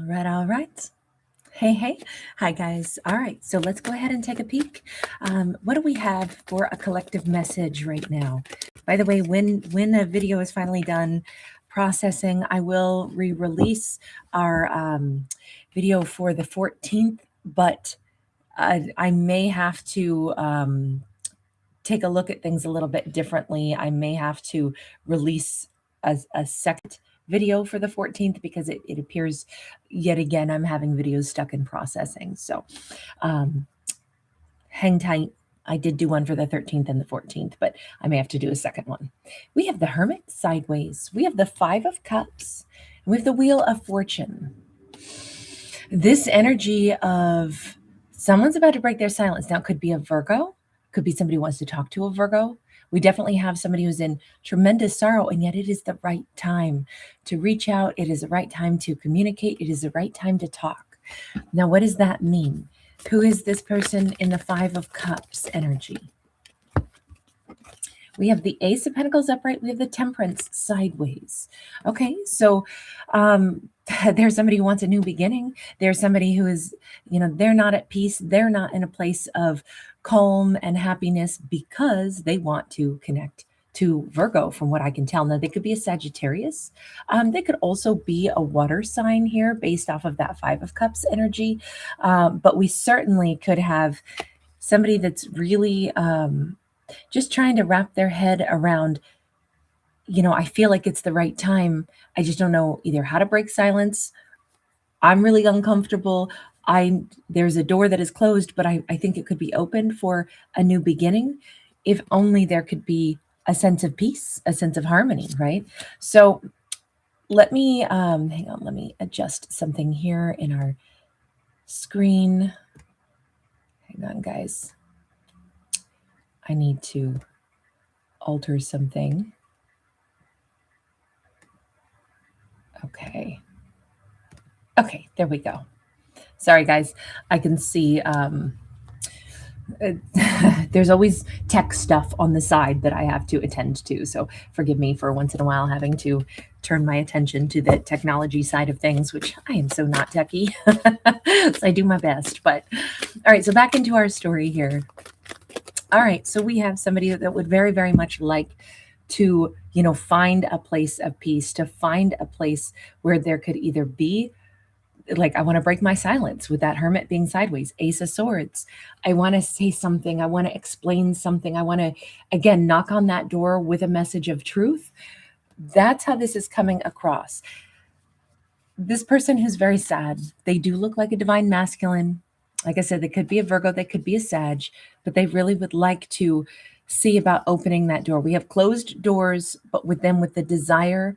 All right. Hey. Hi, guys. All right, so let's go ahead and take a peek. What do we have for a collective message right now? By the way, when a video is finally done processing, I will re-release our video for the 14th, but I may have to take a look at things a little bit differently. I may have to release a second video for the 14th because it appears yet again I'm having videos stuck in processing. So hang tight. I did do one for the 13th and the 14th, but I may have to do a second one. We have the Hermit sideways. We have the Five of Cups. And we have the Wheel of Fortune. This energy of someone's about to break their silence. Now, it could be a Virgo. Could be somebody who wants to talk to a Virgo. We definitely have somebody who's in tremendous sorrow, and yet it is the right time to reach out. It is the right time to communicate. It is the right time to talk. Now, what does that mean? Who is this person in the Five of Cups energy? We have the Ace of Pentacles upright. We have the Temperance sideways. Okay, so there's somebody who wants a new beginning. There's somebody who is, they're not at peace. They're not in a place of calm and happiness because they want to connect to Virgo, from what I can tell. Now, they could be a Sagittarius. They could also be a water sign here based off of that Five of Cups energy. But we certainly could have somebody that's really just trying to wrap their head around, I feel like it's the right time. I just don't know either how to break silence. I'm really uncomfortable. There's a door that is closed, but I think it could be opened for a new beginning. If only there could be a sense of peace, a sense of harmony, right? So let me, hang on, let me adjust something here in our screen. Hang on, guys. I need to alter something. Okay, there we go. Sorry, guys. I can see there's always tech stuff on the side that I have to attend to. So forgive me for once in a while having to turn my attention to the technology side of things, which I am so not techie. So I do my best. But all right, so back into our story here. All right, so we have somebody that would very, very much like to, find a place of peace, to find a place where there could either be, like, I want to break my silence with that Hermit being sideways, Ace of Swords. I want to say something. I want to explain something. I want to, again, knock on that door with a message of truth. That's how this is coming across. This person who's very sad, they do look like a divine masculine. Like I said, they could be a Virgo, they could be a Sag, but they really would like to see about opening that door. We have closed doors, but with the desire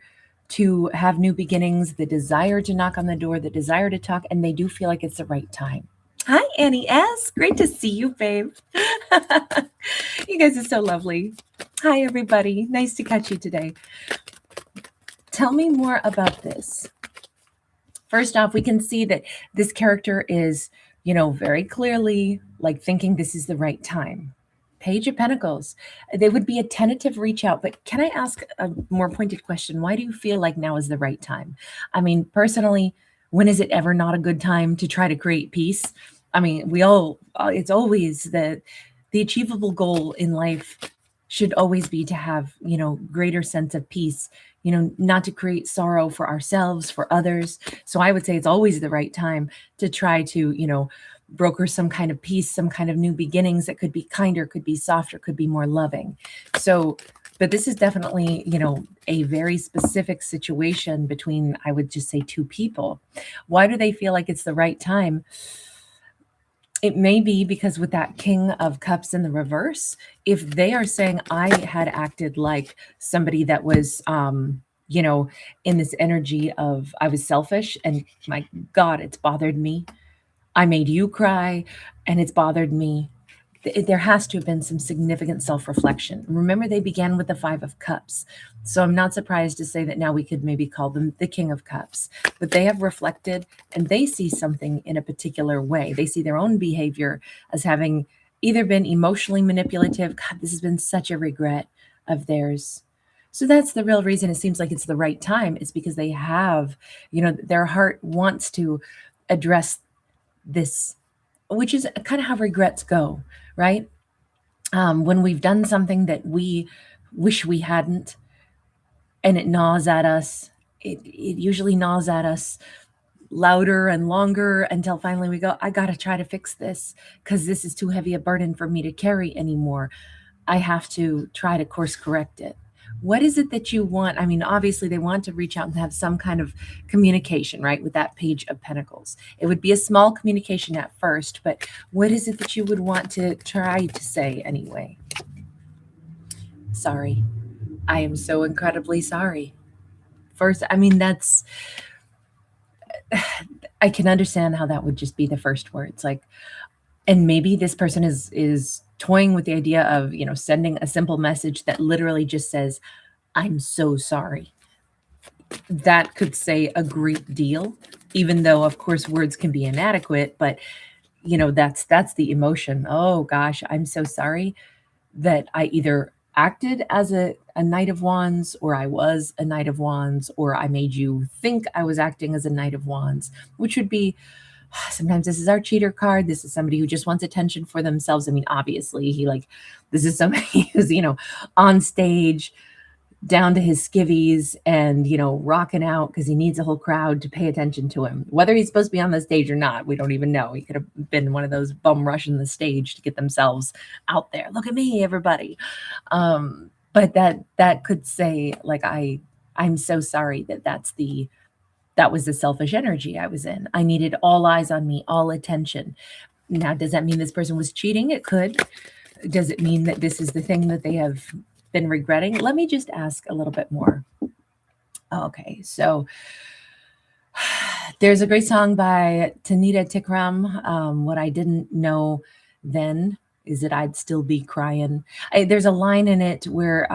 to have new beginnings, the desire to knock on the door, the desire to talk, and they do feel like it's the right time. Hi, Annie S. Great to see you, babe. You guys are so lovely. Hi, everybody. Nice to catch you today. Tell me more about this. First off, we can see that this character is, very clearly like thinking this is the right time. Page of Pentacles. They would be a tentative reach out, but can I ask a more pointed question? Why do you feel like now is the right time? I mean, personally, when is it ever not a good time to try to create peace? I mean, it's always the achievable goal in life should always be to have, greater sense of peace, not to create sorrow for ourselves, for others. So I would say it's always the right time to try to, broker some kind of peace, some kind of new beginnings that could be kinder, could be softer, could be more loving. So, but this is definitely, a very specific situation between, I would just say, two people. Why do they feel like it's the right time? It may be because with that King of Cups in the reverse, if they are saying I had acted like somebody that was, in this energy of I was selfish and my God, it's bothered me. I made you cry and it's bothered me. There has to have been some significant self-reflection. Remember, they began with the Five of Cups. So I'm not surprised to say that now we could maybe call them the King of Cups. But they have reflected and they see something in a particular way. They see their own behavior as having either been emotionally manipulative. God, this has been such a regret of theirs. So that's the real reason it seems like it's the right time, is because they have, their heart wants to address this, which is kind of how regrets go, right? When we've done something that we wish we hadn't, and it gnaws at us, it usually gnaws at us louder and longer until finally we go, I got to try to fix this because this is too heavy a burden for me to carry anymore. I have to try to course correct it. What is it that you want? I mean, obviously, they want to reach out and have some kind of communication, right? With that Page of Pentacles. It would be a small communication at first, but what is it that you would want to try to say anyway? Sorry. I am so incredibly sorry. First, I mean, I can understand how that would just be the first words. Like, and maybe this person is toying with the idea of, sending a simple message that literally just says, I'm so sorry. That could say a great deal, even though of course words can be inadequate, but that's the emotion. Oh gosh, I'm so sorry that I either acted as a Knight of Wands, or I was a Knight of Wands, or I made you think I was acting as a Knight of Wands, which would be, sometimes this is our cheater card. This is somebody who just wants attention for themselves. I mean, obviously, this is somebody who's, on stage down to his skivvies and, rocking out because he needs a whole crowd to pay attention to him. Whether he's supposed to be on the stage or not, we don't even know. He could have been one of those bum rushing the stage to get themselves out there. Look at me, everybody. But that could say, like, I'm so sorry that was the selfish energy I was in. I needed all eyes on me, all attention. Now, does that mean this person was cheating? It could. Does it mean that this is the thing that they have been regretting? Let me just ask a little bit more. Okay, so there's a great song by Tanita Tikram. What I didn't know then is that I'd still be crying. There's a line in it where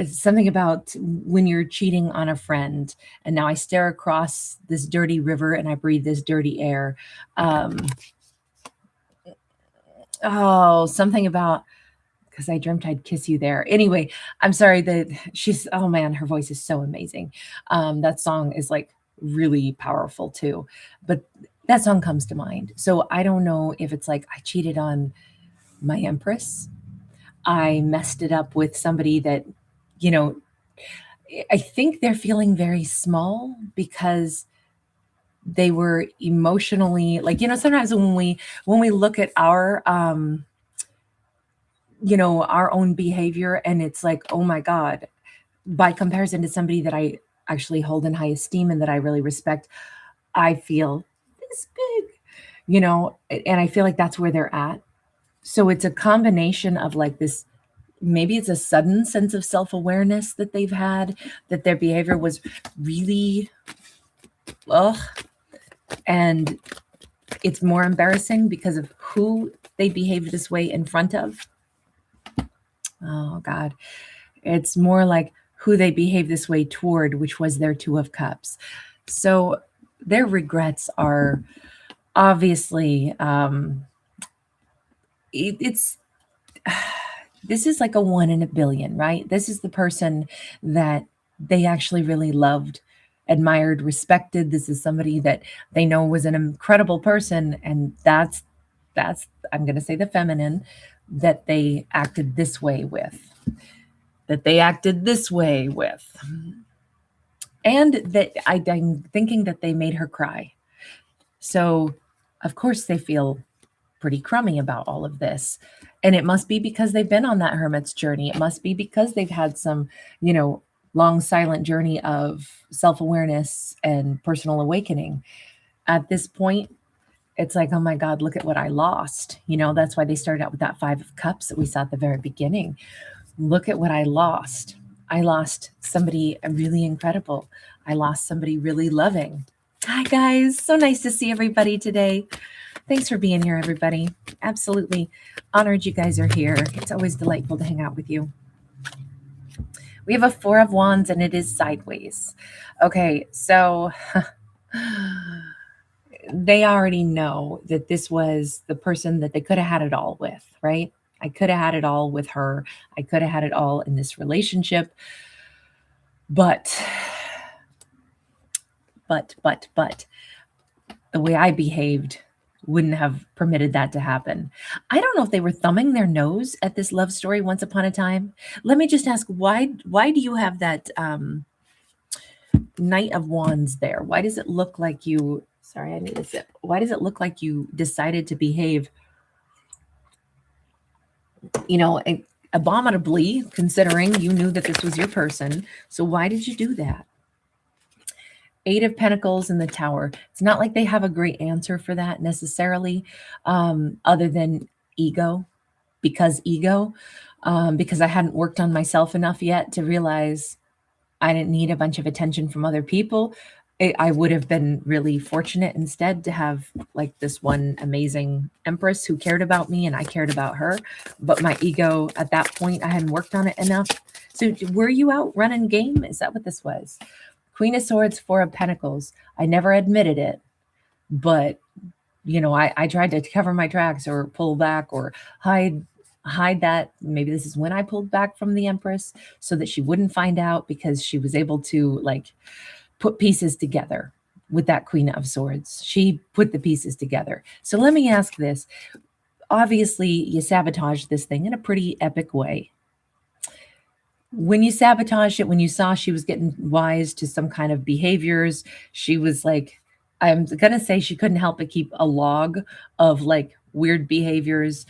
something about when you're cheating on a friend, and now I stare across this dirty river and I breathe this dirty air. Something about, because I dreamt I'd kiss you there. Anyway, I'm sorry that oh man, her voice is so amazing. That song is like really powerful too, but that song comes to mind. So I don't know if it's like I cheated on my Empress. I messed it up with somebody that, I think they're feeling very small because they were emotionally, like, sometimes when we look at our our own behavior, and it's like, oh my God, by comparison to somebody that I actually hold in high esteem and that I really respect, I feel this big, and I feel like that's where they're at. So it's a combination of like this, maybe it's a sudden sense of self-awareness that they've had, that their behavior was really, and it's more embarrassing because of who they behaved this way in front of. Oh God, it's more like who they behave this way toward, which was their Two of Cups. So their regrets are obviously, this is like a 1 in a billion, right? This is the person that they actually really loved, admired, respected. This is somebody that they know was an incredible person. And that's, I'm going to say the feminine, that they acted this way with. And that I'm thinking that they made her cry. So, of course, they feel pretty crummy about all of this. And it must be because they've been on that hermit's journey. It must be because they've had some, long, silent journey of self-awareness and personal awakening. At this point, it's like, oh my God, look at what I lost. That's why they started out with that 5 of Cups that we saw at the very beginning. Look at what I lost. I lost somebody really incredible. I lost somebody really loving. Hi, guys. So nice to see everybody today. Thanks for being here, everybody. Absolutely honored you guys are here. It's always delightful to hang out with you. We have a 4 of Wands, and it is sideways. Okay, so they already know that this was the person that they could have had it all with, right? I could have had it all with her. I could have had it all in this relationship. But the way I behaved wouldn't have permitted that to happen. I don't know if they were thumbing their nose at this love story once upon a time. Let me just ask, why do you have that Knight of Wands there? Why does it look like you, sorry, I need a sip. Why does it look like you decided to behave, you know, abominably, considering you knew that this was your person? So why did you do that? Eight of Pentacles in the Tower. It's not like they have a great answer for that necessarily, other than ego, because I hadn't worked on myself enough yet to realize I didn't need a bunch of attention from other people. I would have been really fortunate instead to have like this one amazing Empress who cared about me and I cared about her. But my ego at that point, I hadn't worked on it enough. So were you out running game? Is that what this was? Queen of Swords, Four of Pentacles. I never admitted it, but you know, I tried to cover my tracks or pull back or hide that. Maybe this is when I pulled back from the Empress so that she wouldn't find out, because she was able to like put pieces together with that Queen of Swords. She put the pieces together. So let me ask this. Obviously, you sabotaged this thing in a pretty epic way. When you sabotaged it, when you saw she was getting wise to some kind of behaviors, she was like, I'm going to say she couldn't help but keep a log of like weird behaviors,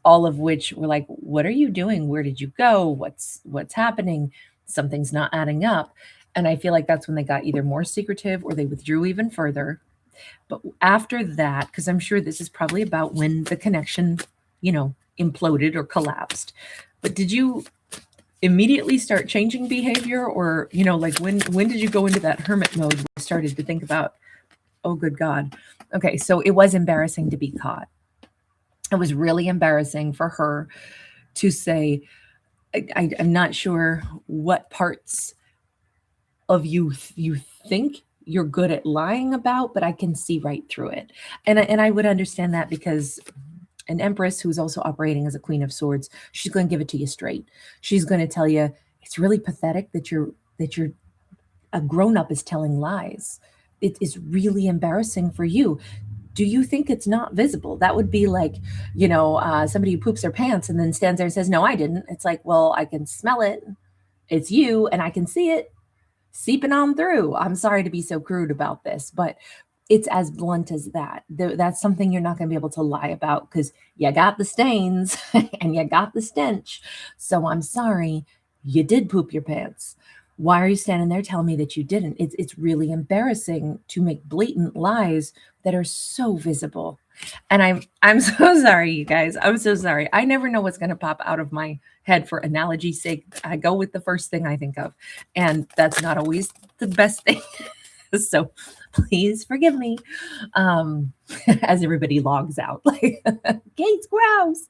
all of which were like, what are you doing? Where did you go? What's happening? Something's not adding up. And I feel like that's when they got either more secretive or they withdrew even further. But after that, because I'm sure this is probably about when the connection, you know, imploded or collapsed. But did you immediately start changing behavior, or, you know, like when did you go into that hermit mode where you started to think about, oh, good God. Okay, so it was embarrassing to be caught. It was really embarrassing for her to say, I'm not sure what parts of you think you're good at lying about, but I can see right through it. And I would understand that, because an Empress who's also operating as a Queen of Swords, she's going to give it to you straight. She's going to tell you it's really pathetic that you're a grown-up is telling lies. It is really embarrassing for you. Do you think it's not visible? That would be like, you know, somebody who poops their pants and then stands there and says, no, I didn't. It's like, well, I can smell it. It's you, and I can see it seeping on through. I'm sorry to be so crude about this, but it's as blunt as that. That's something you're not going to be able to lie about, because you got the stains and you got the stench. So I'm sorry, you did poop your pants. Why are you standing there telling me that you didn't? It's really embarrassing to make blatant lies that are so visible. And I'm so sorry, you guys. I'm so sorry. I never know what's going to pop out of my head for analogy's sake. I go with the first thing I think of, and that's not always the best thing. So please forgive me, as everybody logs out. Like, Kate's gross.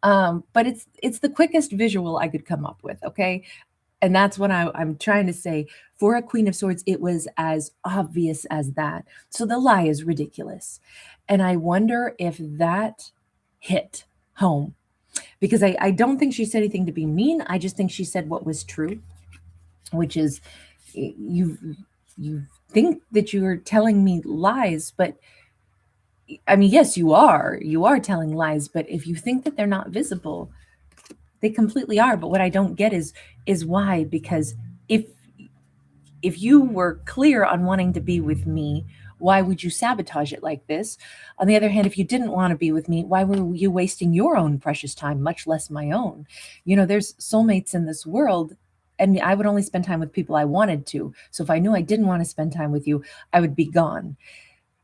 But it's the quickest visual I could come up with. Okay. And that's what I'm trying to say. For a Queen of Swords, it was as obvious as that. So the lie is ridiculous. And I wonder if that hit home, because I don't think she said anything to be mean. I just think she said what was true, which is you think that you're telling me lies, but I mean, yes, you are telling lies, but if you think that they're not visible, they completely are. But what I don't get is why, because if you were clear on wanting to be with me, why would you sabotage it like this? On the other hand, if you didn't want to be with me, why were you wasting your own precious time, much less my own? You know, there's soulmates in this world, and I would only spend time with people I wanted to. So if I knew I didn't want to spend time with you, I would be gone.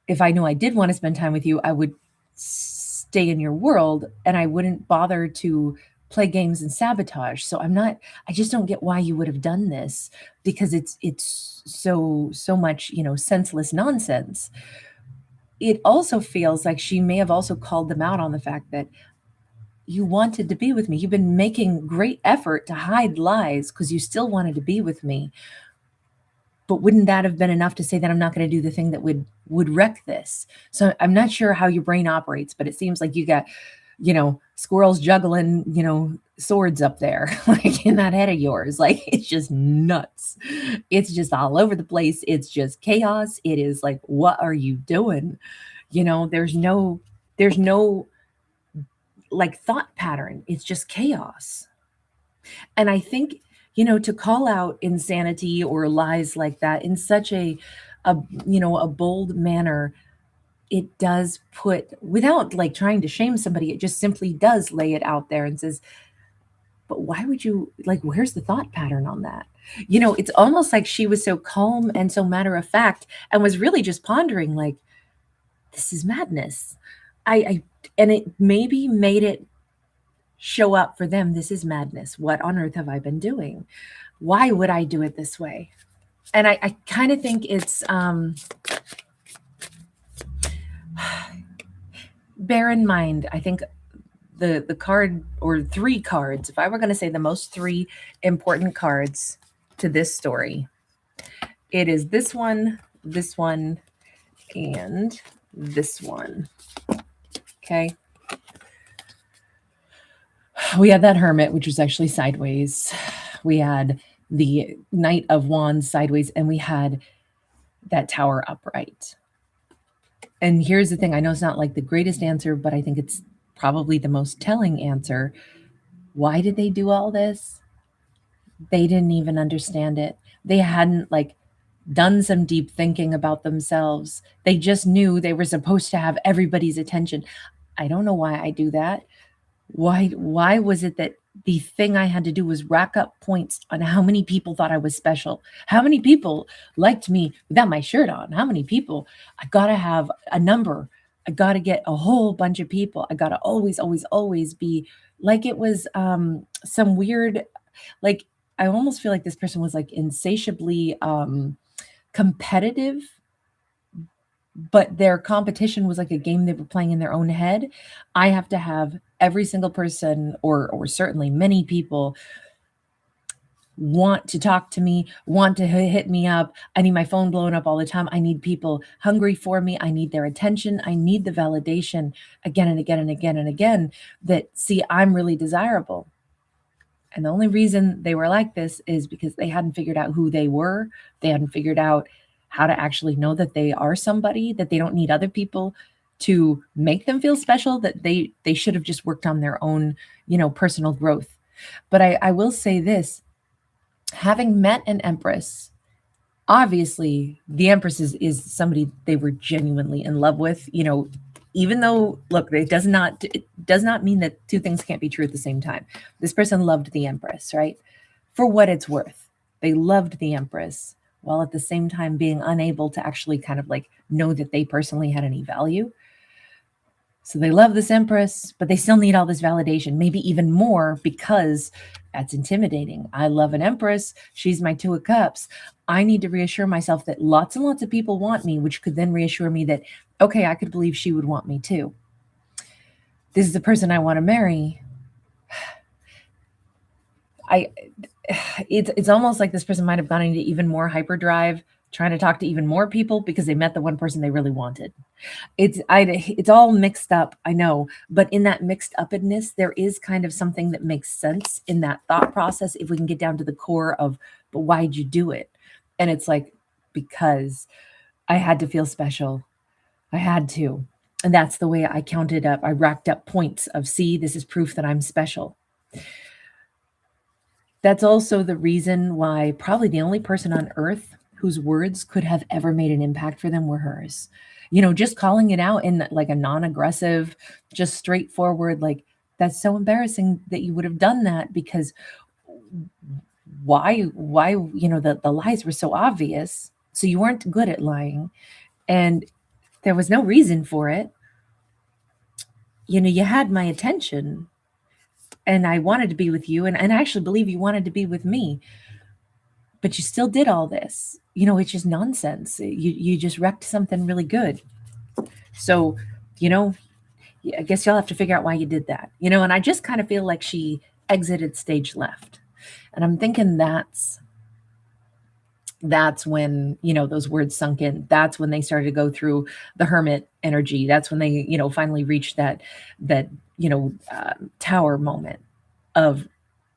If I knew I did want to spend time with you, I would stay in your world, and I wouldn't bother to play games and sabotage. So I just don't get why you would have done this, because it's so much, you know, senseless nonsense. It also feels like she may have also called them out on the fact that you wanted to be with me. You've been making great effort to hide lies because you still wanted to be with me. But wouldn't that have been enough to say that I'm not going to do the thing that would wreck this? So I'm not sure how your brain operates, but it seems like you got squirrels juggling, swords up there, like in that head of yours. Like, it's just nuts. It's just all over the place. It's just chaos. It is like, what are you doing? There's no like thought pattern. It's just chaos. And I think, to call out insanity or lies like that in such a bold manner, it does put, without like trying to shame somebody, it just simply does lay it out there and says, but why would you, like, where's the thought pattern on that? It's almost like she was so calm and so matter of fact and was really just pondering, like, this is madness. I and it maybe made it show up for them. This is madness. What on earth have I been doing? Why would I do it this way? And I kind of think it's bear in mind, I think the card, or three cards, if I were going to say the most three important cards to this story, it is this one, and this one. Okay. We had that Hermit, which was actually sideways. We had the Knight of Wands sideways, and we had that Tower upright. And here's the thing. I know it's not like the greatest answer, but I think it's probably the most telling answer. Why did they do all this? They didn't even understand it. They hadn't like done some deep thinking about themselves. They just knew they were supposed to have everybody's attention. I don't know why I do that. Why was it that the thing I had to do was rack up points on how many people thought I was special? How many people liked me without my shirt on? How many people? I got to have a number. I got to get a whole bunch of people. I got to always, always, always be like, it was some weird, like, I almost feel like this person was like insatiably competitive, but their competition was like a game they were playing in their own head. I have to have every single person, or certainly many people, want to talk to me, want to hit me up. I need my phone blowing up all the time. I need people hungry for me. I need their attention. I need the validation again and again and again and again that, see, I'm really desirable. And the only reason they were like this is because they hadn't figured out who they were. They hadn't figured out how to actually know that they are somebody, that they don't need other people to make them feel special, that they should have just worked on their own, personal growth. But I will say this, having met an Empress, obviously the Empress is somebody they were genuinely in love with, even though, look, it does not mean that two things can't be true at the same time. This person loved the Empress, right? For what it's worth, they loved the Empress, while at the same time being unable to actually kind of like know that they personally had any value. So they love this Empress, but they still need all this validation, maybe even more, because that's intimidating. I love an Empress. She's my Two of Cups. I need to reassure myself that lots and lots of people want me, which could then reassure me that, okay, I could believe she would want me too. This is the person I want to marry. It's almost like this person might have gone into even more hyperdrive, trying to talk to even more people because they met the one person they really wanted. It's all mixed up, I know, but in that mixed upness, there is kind of something that makes sense in that thought process if we can get down to the core of, but why'd you do it? And it's like, because I had to feel special. I had to. And that's the way I counted up. I racked up points of, see, this is proof that I'm special. That's also the reason why probably the only person on earth whose words could have ever made an impact for them were hers. Just calling it out in like a non-aggressive, just straightforward, like, that's so embarrassing that you would have done that, because why, the lies were so obvious. So you weren't good at lying and there was no reason for it. You had my attention and I wanted to be with you. And I actually believe you wanted to be with me, but you still did all this. It's just nonsense. You just wrecked something really good. So, I guess y'all have to figure out why you did that, and I just kind of feel like she exited stage left. And I'm thinking that's when, those words sunk in. That's when they started to go through the Hermit energy. That's when they, finally reached that tower moment of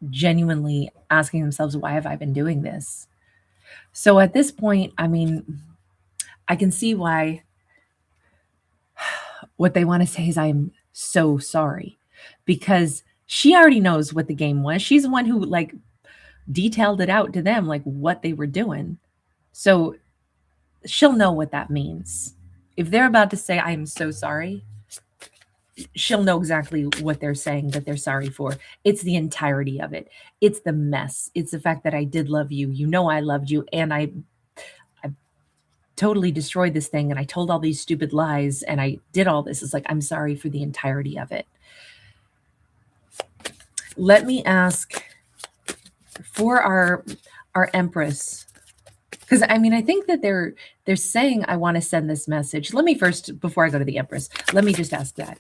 genuinely asking themselves, why have I been doing this? So at this point, I mean, I can see why what they want to say is, I'm so sorry, because she already knows what the game was. She's the one who like detailed it out to them, like what they were doing. So she'll know what that means. If they're about to say, I am so sorry, she'll know exactly what they're saying that they're sorry for. It's the entirety of it. It's the mess. It's the fact that I did love you. You know, I loved you. And I totally destroyed this thing. And I told all these stupid lies and I did all this. It's like, I'm sorry for the entirety of it. Let me ask for our Empress, because I mean, I think that they're saying, I want to send this message. Let me first, before I go to the Empress, let me just ask that.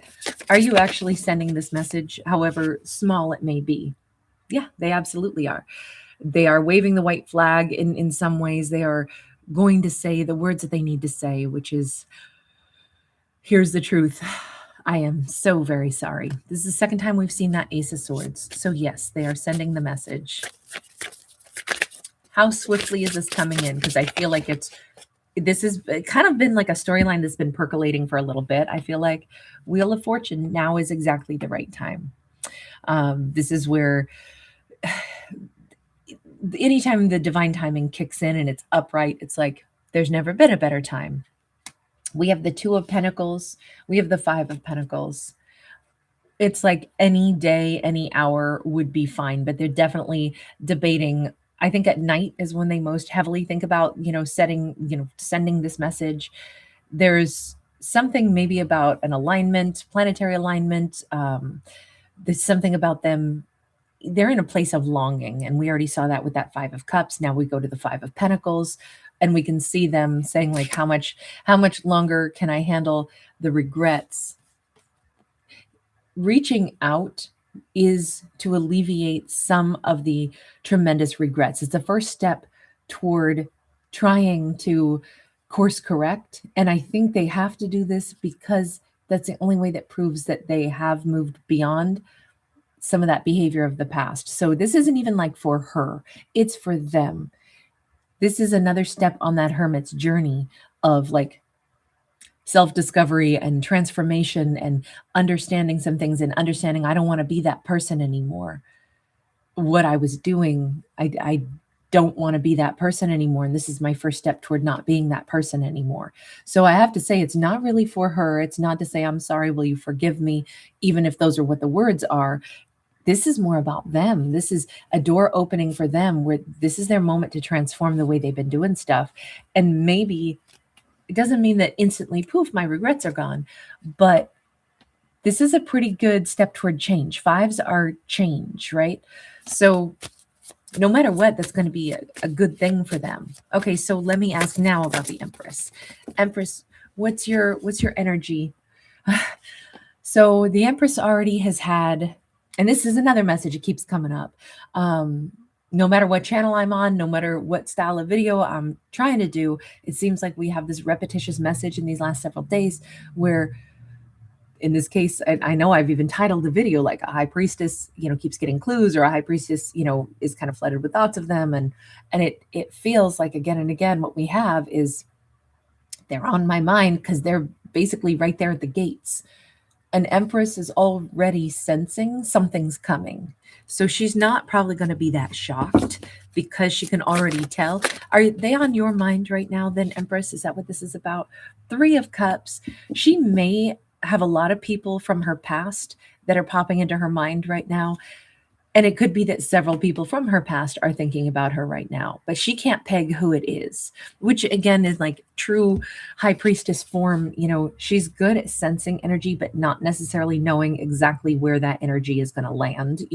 Are you actually sending this message, however small it may be? Yeah, they absolutely are. They are waving the white flag in some ways. They are going to say the words that they need to say, which is, here's the truth. I am so very sorry. This is the second time we've seen that Ace of Swords. So yes, they are sending the message. How swiftly is this coming in? Because I feel like this has kind of been like a storyline that's been percolating for a little bit. I feel like Wheel of Fortune now is exactly the right time. This is where anytime the divine timing kicks in and it's upright, it's like there's never been a better time. We have the Two of Pentacles. We have the Five of Pentacles. It's like any day, any hour would be fine, but they're definitely debating. I think at night is when they most heavily think about, sending this message. There's something maybe about an alignment, planetary alignment. There's something about them. They're in a place of longing. And we already saw that with that Five of Cups. Now we go to the Five of Pentacles and we can see them saying like, how much longer can I handle the regrets? Reaching out is to alleviate some of the tremendous regrets. It's the first step toward trying to course correct. And I think they have to do this because that's the only way that proves that they have moved beyond some of that behavior of the past. So this isn't even like for her, it's for them. This is another step on that hermit's journey of like self-discovery and transformation and understanding some things and understanding I don't want to be that person anymore. What I was doing, I don't want to be that person anymore. And this is my first step toward not being that person anymore. So I have to say, it's not really for her. It's not to say, I'm sorry, will you forgive me? Even if those are what the words are. This is more about them. This is a door opening for them where this is their moment to transform the way they've been doing stuff. And maybe it doesn't mean that instantly, poof, my regrets are gone. But this is a pretty good step toward change. Fives are change, right? So no matter what, that's going to be a good thing for them. Okay, so let me ask now about the Empress. Empress, what's your energy? So the Empress already has had, and this is another message, it keeps coming up. No matter what channel I'm on, no matter what style of video I'm trying to do, it seems like we have this repetitious message in these last several days where, in this case, I know I've even titled the video like a high priestess, keeps getting clues, or a high priestess, is kind of flooded with thoughts of them. And it feels like again and again, what we have is they're on my mind because they're basically right there at the gates. An Empress is already sensing something's coming. So she's not probably going to be that shocked because she can already tell. Are they on your mind right now then, Empress? Is that what this is about? Three of Cups. She may have a lot of people from her past that are popping into her mind right now. And it could be that several people from her past are thinking about her right now, but she can't peg who it is, which again is like true high priestess form. She's good at sensing energy, but not necessarily knowing exactly where that energy is going to land.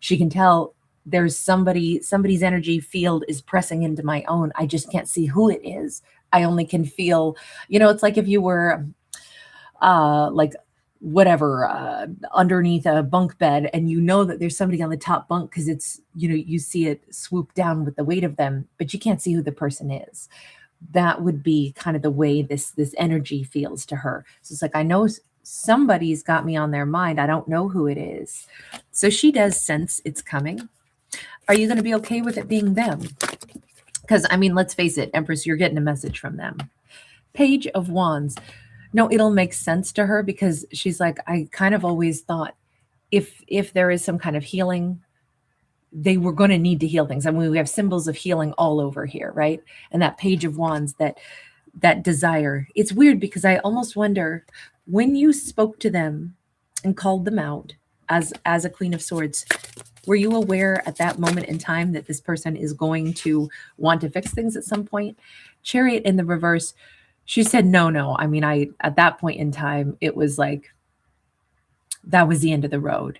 She can tell there's somebody's energy field is pressing into my own. I just can't see who it is. I only can feel, it's like if you were like whatever, underneath a bunk bed, and that there's somebody on the top bunk because it's, you see it swoop down with the weight of them, but you can't see who the person is. That would be kind of the way this energy feels to her. So it's like, I know somebody's got me on their mind. I don't know who it is. So she does sense it's coming. Are you going to be okay with it being them? Because, I mean, let's face it, Empress, you're getting a message from them. Page of Wands. No, it'll make sense to her because she's like, I kind of always thought if there is some kind of healing, they were going to need to heal things. I mean, we have symbols of healing all over here, right? And that Page of Wands, that desire. It's weird because I almost wonder, when you spoke to them and called them out as a Queen of Swords, were you aware at that moment in time that this person is going to want to fix things at some point? Chariot in the reverse, she said, no. I mean, at that point in time, it was like, that was the end of the road.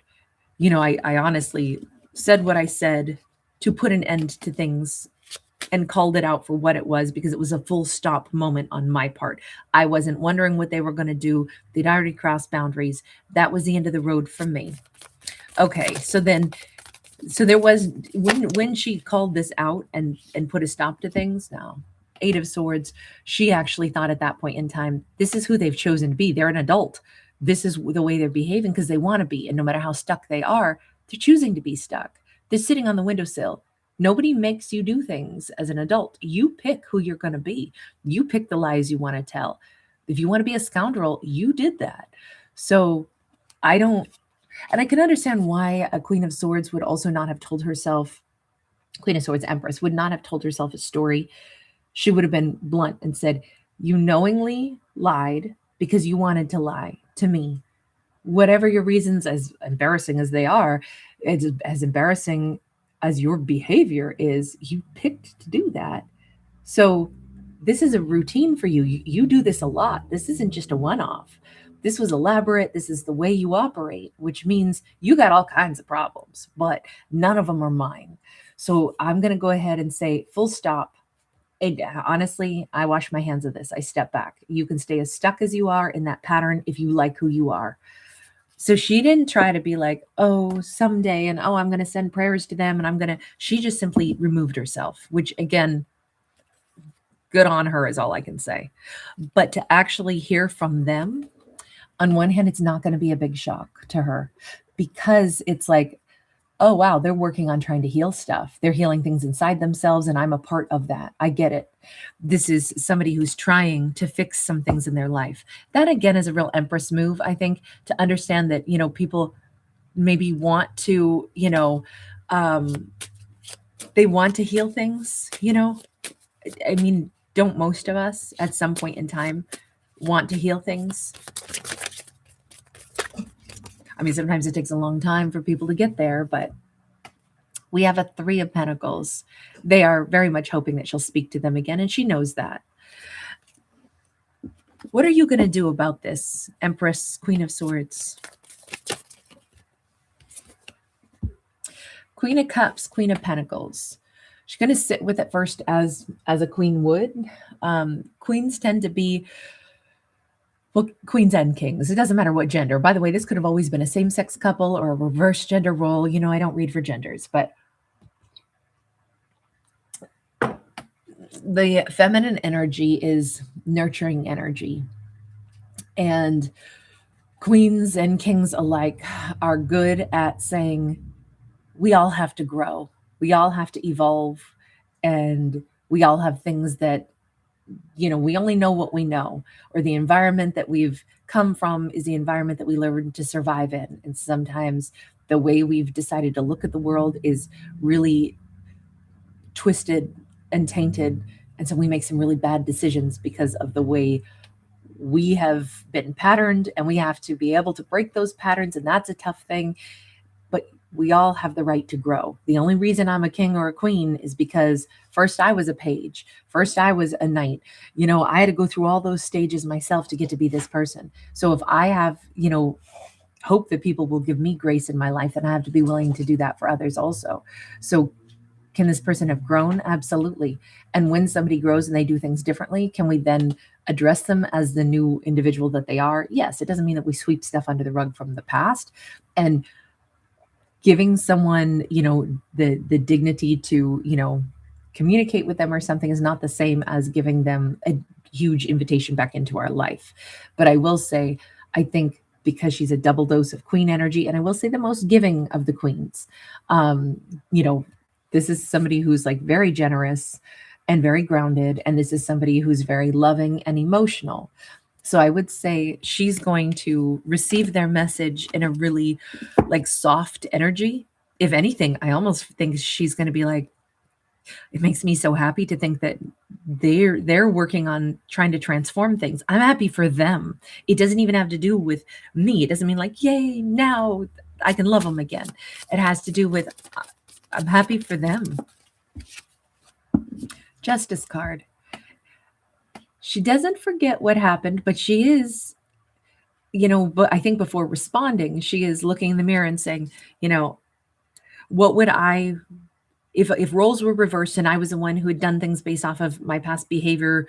You know, I honestly said what I said to put an end to things and called it out for what it was, because it was a full stop moment on my part. I wasn't wondering what they were going to do. They'd already crossed boundaries. That was the end of the road from me. Okay, so there was, when she called this out and put a stop to things, now, Eight of Swords, she actually thought at that point in time, this is who they've chosen to be. They're an adult. This is the way they're behaving because they want to be. And no matter how stuck they are, they're choosing to be stuck. They're sitting on the windowsill. Nobody makes you do things as an adult. You pick who you're going to be. You pick the lies you want to tell. If you want to be a scoundrel, you did that. So I don't, and I can understand why a Queen of Swords would also not have told herself, Queen of Swords Empress would not have told herself a story. She would have been blunt and said, you knowingly lied because you wanted to lie to me. Whatever your reasons, as embarrassing as they are, as embarrassing as your behavior is, you picked to do that. So this is a routine for you. You do this a lot. This isn't just a one-off. This was elaborate. This is the way you operate, which means you got all kinds of problems, but none of them are mine. So I'm going to go ahead and say full stop. And honestly, I wash my hands of this. I step back. You can stay as stuck as you are in that pattern if you like who you are. So she didn't try to be like, oh, someday, and oh, I'm going to send prayers to them, and she just simply removed herself, which again, good on her is all I can say. But to actually hear from them, on one hand, it's not going to be a big shock to her because it's like, oh, wow, they're working on trying to heal stuff. They're healing things inside themselves, and I'm a part of that. I get it. This is somebody who's trying to fix some things in their life. That, again, is a real Empress move, I think, to understand that, people maybe want to, they want to heal things, I mean, don't most of us at some point in time want to heal things? I mean, sometimes it takes a long time for people to get there, but we have a Three of Pentacles. They are very much hoping that she'll speak to them again, and she knows that. What are you going to do about this, Empress, Queen of Swords? Queen of Cups, Queen of Pentacles. She's going to sit with it first as a queen would. Queens tend to be, well, queens and kings. It doesn't matter what gender. By the way, this could have always been a same-sex couple or a reverse gender role. I don't read for genders, but the feminine energy is nurturing energy. And queens and kings alike are good at saying, we all have to grow. We all have to evolve. And we all have things that, we only know what we know, or the environment that we've come from is the environment that we learned to survive in. And sometimes the way we've decided to look at the world is really twisted and tainted. And so we make some really bad decisions because of the way we have been patterned, and we have to be able to break those patterns. And that's a tough thing, but we all have the right to grow. The only reason I'm a king or a queen is because first I was a page. First I was a knight. I had to go through all those stages myself to get to be this person. So if I have, hope that people will give me grace in my life, then I have to be willing to do that for others also. So can this person have grown? Absolutely. And when somebody grows and they do things differently, can we then address them as the new individual that they are? Yes. It doesn't mean that we sweep stuff under the rug from the past. And giving someone, the dignity to, communicate with them or something is not the same as giving them a huge invitation back into our life. But I will say, I think because she's a double dose of queen energy, and I will say the most giving of the queens. Um, you know, this is somebody who's like very generous and very grounded, and this is somebody who's very loving and emotional. So I would say she's going to receive their message in a really like soft energy. If anything, I almost think she's going to be like, it makes me so happy to think that they're working on trying to transform things. I'm happy for them. It doesn't even have to do with me. It doesn't mean like, yay, now I can love them again. It has to do with I'm happy for them. Justice card. She doesn't forget what happened, but she is, but I think before responding, she is looking in the mirror and saying, what would I, if roles were reversed and I was the one who had done things based off of my past behavior,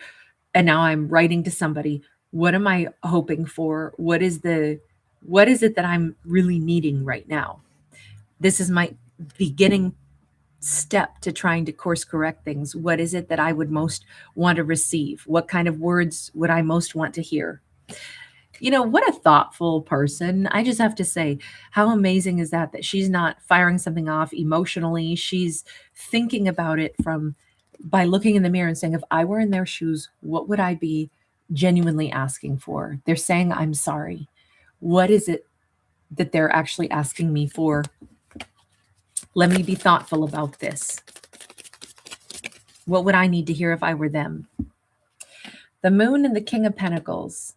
and now I'm writing to somebody, what am I hoping for? What is it that I'm really needing right now? This is my beginning step to trying to course correct things. What is it that I would most want to receive? What kind of words would I most want to hear? What a thoughtful person. I just have to say, how amazing is that she's not firing something off emotionally. She's thinking about it by looking in the mirror and saying, if I were in their shoes, what would I be genuinely asking for? They're saying, I'm sorry. What is it that they're actually asking me for? Let me be thoughtful about this. What would I need to hear if I were them? The Moon and the King of Pentacles.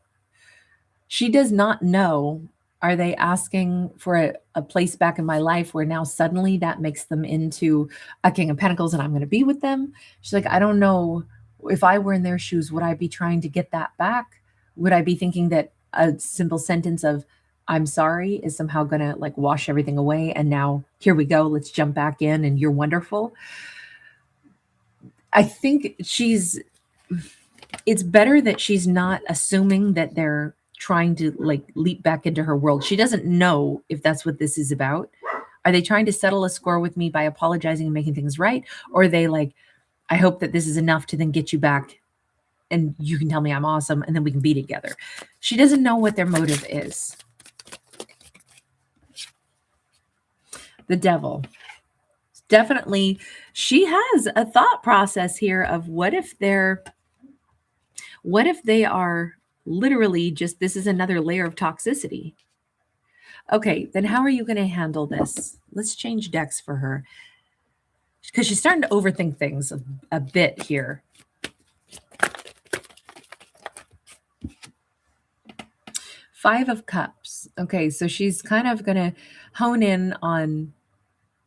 She does not know, are they asking for a place back in my life where now suddenly that makes them into a King of Pentacles and I'm going to be with them? She's like, I don't know. If I were in their shoes, would I be trying to get that back? Would I be thinking that a simple sentence of I'm sorry is somehow going to like wash everything away? And now here we go. Let's jump back in and you're wonderful. I think it's better that she's not assuming that they're trying to like leap back into her world. She doesn't know if that's what this is about. Are they trying to settle a score with me by apologizing and making things right? Or are they like, I hope that this is enough to then get you back and you can tell me I'm awesome and then we can be together. She doesn't know what their motive is. The Devil. Definitely, she has a thought process here of what if they are literally just, this is another layer of toxicity. Okay, then how are you going to handle this? Let's change decks for her, because she's starting to overthink things a bit here. Five of Cups. Okay, so she's kind of going to hone in on,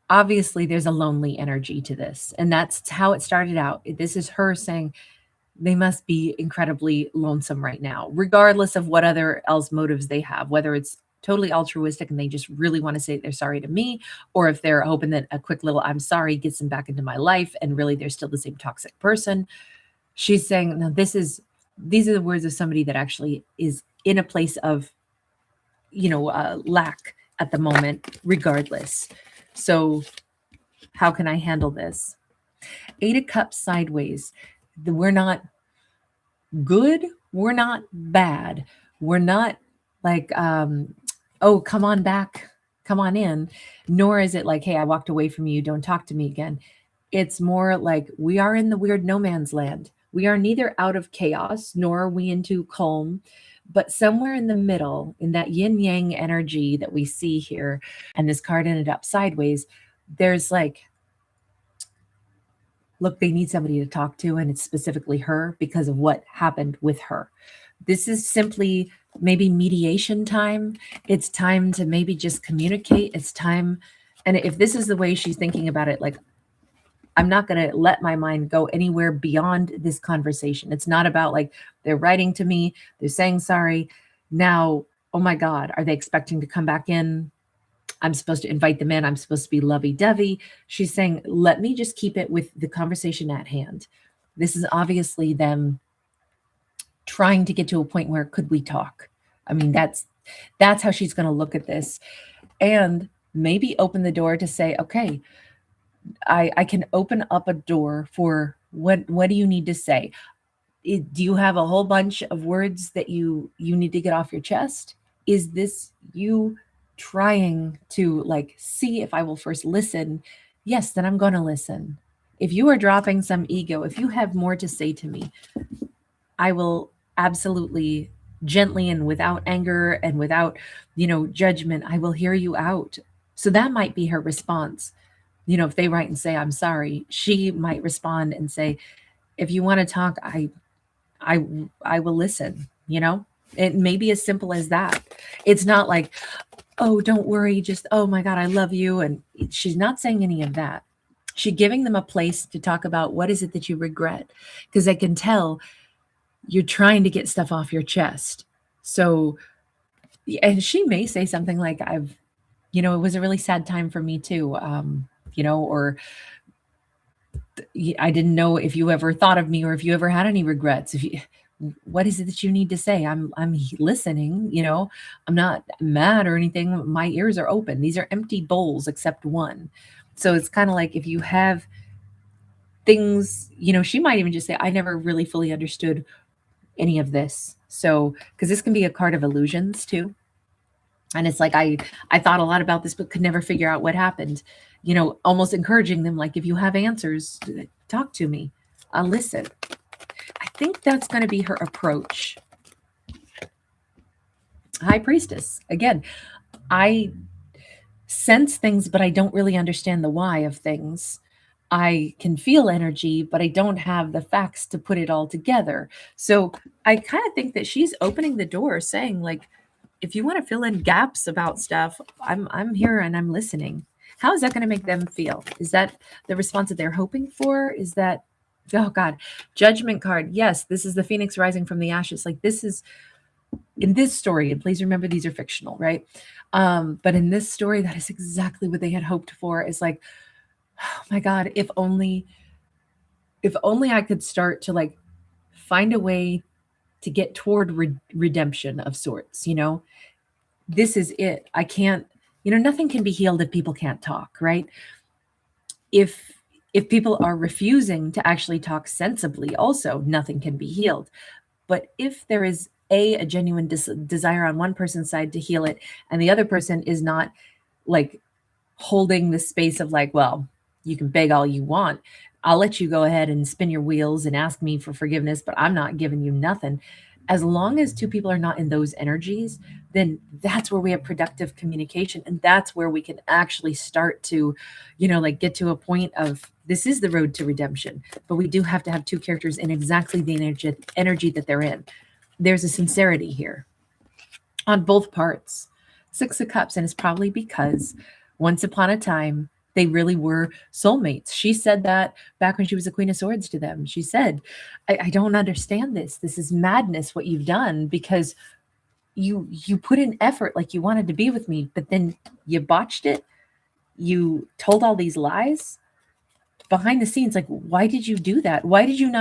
obviously there's a lonely energy to this, and that's how it started out. This is her saying, they must be incredibly lonesome right now, regardless of what other else motives they have, whether it's totally altruistic and they just really want to say they're sorry to me, or if they're hoping that a quick little I'm sorry gets them back into my life and really they're still the same toxic person. She's saying, no, these are the words of somebody that actually is in a place of, lack at the moment, regardless. So how can I handle this? Eight of Cups sideways. We're not good. We're not bad. We're not like, oh, come on back, come on in. Nor is it like, hey, I walked away from you. Don't talk to me again. It's more like we are in the weird no man's land. We are neither out of chaos, nor are we into calm, but somewhere in the middle, in that yin yang energy that we see here, and this card ended up sideways, there's like, look, they need somebody to talk to, and it's specifically her because of what happened with her. This is simply maybe mediation time. It's time to maybe just communicate. It's time. And if this is the way she's thinking about it, like, I'm not going to let my mind go anywhere beyond this conversation. It's not about like, they're writing to me, they're saying sorry. Now, oh my God, are they expecting to come back in? I'm supposed to invite them in. I'm supposed to be lovey-dovey. She's saying, let me just keep it with the conversation at hand. This is obviously them trying to get to a point where could we talk? I mean, that's how she's going to look at this, and maybe open the door to say, okay, I can open up a door for what do you need to say? Do you have a whole bunch of words that you need to get off your chest? Is this you trying to like see if I will first listen? Yes, then I'm going to listen. If you are dropping some ego, if you have more to say to me, I will absolutely gently and without anger and without, judgment, I will hear you out. So that might be her response. If they write and say, I'm sorry, she might respond and say, if you want to talk, I I will listen, It may be as simple as that. It's not like, oh, don't worry, just, oh my God, I love you. And she's not saying any of that. She's giving them a place to talk about what is it that you regret. Because I can tell you're trying to get stuff off your chest. So, and she may say something like, it was a really sad time for me too. Or I didn't know if you ever thought of me or if you ever had any regrets. What is it that you need to say? I'm listening, I'm not mad or anything. My ears are open. These are empty bowls except one. So it's kind of like if you have things, she might even just say, I never really fully understood any of this. So, because this can be a card of illusions too. And it's like I thought a lot about this but could never figure out what happened. Almost encouraging them, like, if you have answers, talk to me. I'll listen. I think that's going to be her approach. High Priestess. Again, I sense things, but I don't really understand the why of things. I can feel energy, but I don't have the facts to put it all together. So I kind of think that she's opening the door, saying, like, if you want to fill in gaps about stuff, I'm here and I'm listening. How is that going to make them feel? Is that the response that they're hoping for? Is that, oh God, Judgment card? Yes, this is the Phoenix rising from the ashes. Like, this is in this story, and please remember these are fictional, right? But in this story, that is exactly what they had hoped for. Is like, oh my God, if only I could start to like find a way to get toward redemption of sorts, this is it. I can't, nothing can be healed if people can't talk, right? If people are refusing to actually talk sensibly, also nothing can be healed. But if there is a genuine desire on one person's side to heal it, and the other person is not like holding the space of like, well, you can beg all you want. I'll let you go ahead and spin your wheels and ask me for forgiveness, but I'm not giving you nothing. As long as two people are not in those energies, then that's where we have productive communication. And that's where we can actually start to, like get to a point of this is the road to redemption. But we do have to have two characters in exactly the energy that they're in. There's a sincerity here on both parts. Six of Cups, and it's probably because once upon a time, they really were soulmates. She said that back when she was the Queen of Swords to them. She said, I don't understand this. This is madness what you've done, because you put in effort like you wanted to be with me, but then you botched it. You told all these lies behind the scenes. Like, why did you do that? Why'd you